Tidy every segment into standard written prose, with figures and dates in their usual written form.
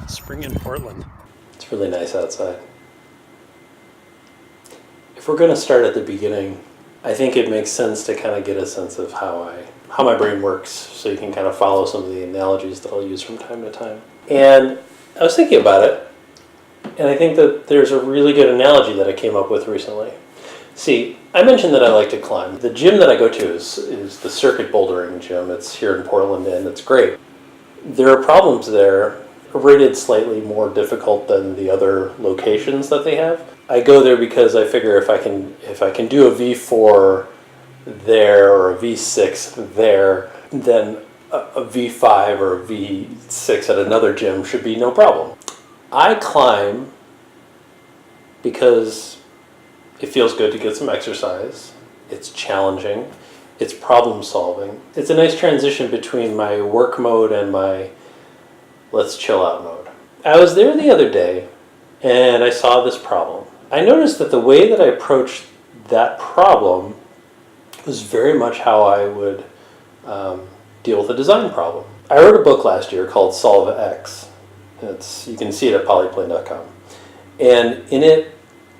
Spring in Portland. It's really nice outside. If we're going to start at the beginning, I think it makes sense to kind of get a sense of how my brain works, so you can kind of follow some of the analogies that I'll use from time to time. And I was thinking about it, and I think that there's a really good analogy that I came up with recently. See, I mentioned that I like to climb. The gym that I go to is the Circuit Bouldering Gym. It's here in Portland, and it's great. There are problems there, rated slightly more difficult than the other locations that they have. I go there because I figure if I can do a V4 there or a V6 there, then a V5 or a V6 at another gym should be no problem. I climb because it feels good to get some exercise. It's challenging. It's problem solving. It's a nice transition between my work mode and my let's chill out mode. I was there the other day and I saw this problem. I noticed that the way that I approached that problem was very much how I would deal with a design problem. I wrote a book last year called Solve X. You can see it at polyplane.com. And in it,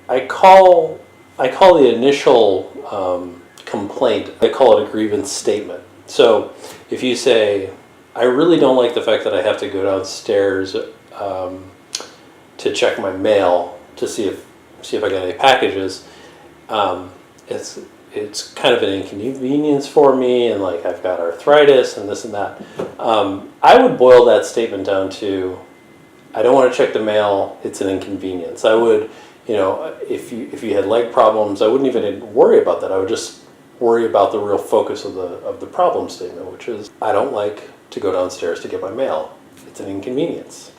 I call the initial complaint, I call it a grievance statement. So if you say, I really don't like the fact that I have to go downstairs to check my mail to see if I got any packages, it's kind of an inconvenience for me, and like I've got arthritis and this and that. I would boil that statement down to, I don't want to check the mail, it's an inconvenience. I would, if you had leg problems, I wouldn't even worry about that. I would just worry about the real focus of the problem statement, which is, I don't like to go downstairs to get my mail. It's an inconvenience.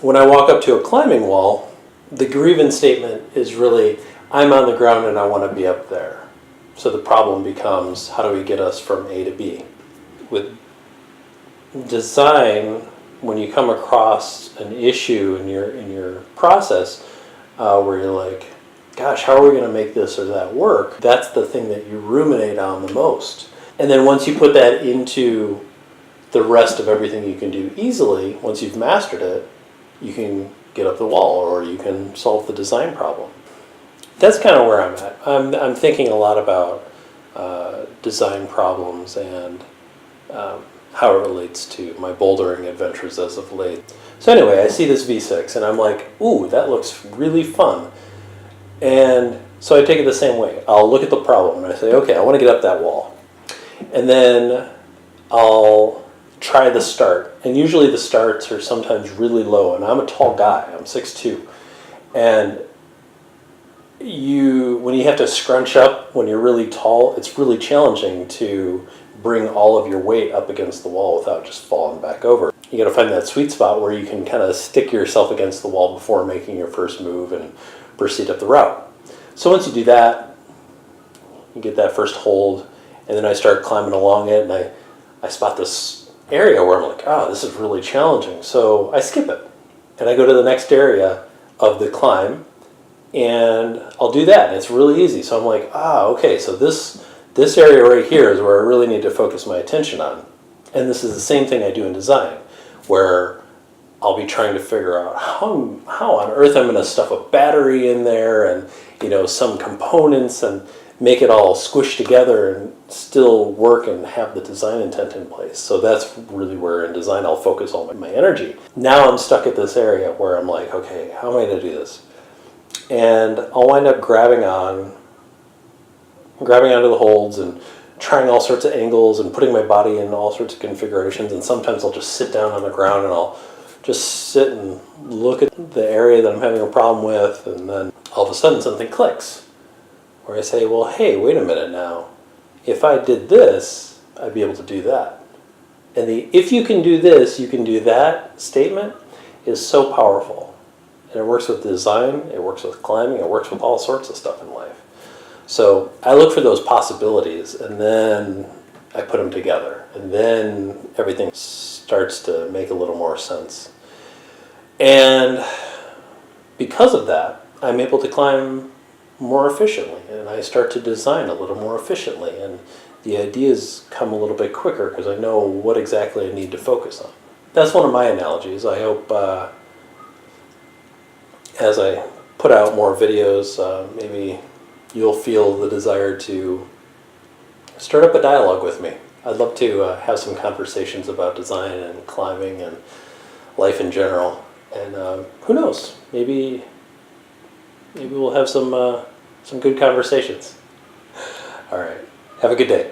When I walk up to a climbing wall, the grievance statement is really, I'm on the ground and I want to be up there. So the problem becomes, how do we get us from A to B? With design, when you come across an issue in your process where you're like, gosh, how are we going to make this or that work? That's the thing that you ruminate on the most. And then once you put that into the rest of everything you can do easily, once you've mastered it, you can get up the wall or you can solve the design problem. That's kind of where I'm at. I'm thinking a lot about design problems and how it relates to my bouldering adventures as of late. So anyway, I see this V6 and I'm like, ooh, that looks really fun. And so I take it the same way. I'll look at the problem and I say, okay, I want to get up that wall. And then I'll try the start. And usually the starts are sometimes really low. And I'm a tall guy. I'm 6'2". And when you have to scrunch up when you're really tall, it's really challenging to bring all of your weight up against the wall without just falling back over. You got to find that sweet spot where you can kind of stick yourself against the wall before making your first move and proceed up the route. So once you do that, you get that first hold, and then I start climbing along it, and I spot this area where I'm like, oh, this is really challenging. So I skip it, and I go to the next area of the climb, and I'll do that, and it's really easy. So I'm like, okay, so this area right here is where I really need to focus my attention on. And this is the same thing I do in design, where I'll be trying to figure out how on earth I'm going to stuff a battery in there and some components and make it all squish together and still work and have the design intent in place. So that's really where in design I'll focus all my energy. Now I'm stuck at this area where I'm like, okay, how am I going to do this? And I'll wind up grabbing onto the holds and trying all sorts of angles and putting my body in all sorts of configurations. And sometimes I'll just sit down on the ground and I'll just sit and look at the area that I'm having a problem with, and then all of a sudden something clicks where I say, well, hey, wait a minute now. If I did this, I'd be able to do that. And the "if you can do this, you can do that" statement is so powerful. And it works with design, it works with climbing, it works with all sorts of stuff in life. So I look for those possibilities, and then I put them together. And then everything starts to make a little more sense. And because of that, I'm able to climb more efficiently, and I start to design a little more efficiently, and the ideas come a little bit quicker because I know what exactly I need to focus on. That's one of my analogies. I hope as I put out more videos, maybe you'll feel the desire to start up a dialogue with me. I'd love to have some conversations about design and climbing and life in general. And who knows? Maybe we'll have some good conversations. All right. Have a good day.